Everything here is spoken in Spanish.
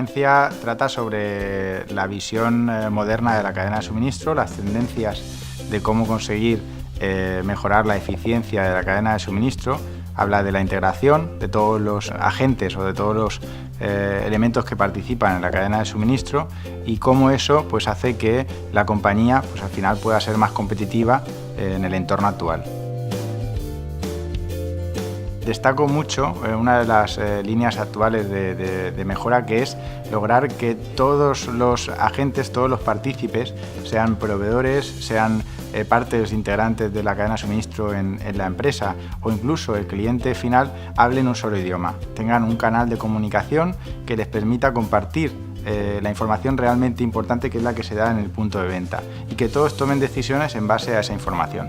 ponencia trata sobre la visión moderna de la cadena de suministro, las tendencias de cómo conseguir mejorar la eficiencia de la cadena de suministro. Habla de la integración de todos los agentes o de todos los elementos que participan en la cadena de suministro y cómo eso pues, hace que la compañía pues, al final pueda ser más competitiva en el entorno actual. Destaco mucho una de las líneas actuales de mejora, que es lograr que todos los agentes, todos los partícipes, sean proveedores, sean partes integrantes de la cadena de suministro en la empresa o incluso el cliente final, hablen un solo idioma, tengan un canal de comunicación que les permita compartir la información realmente importante, que es la que se da en el punto de venta, y que todos tomen decisiones en base a esa información.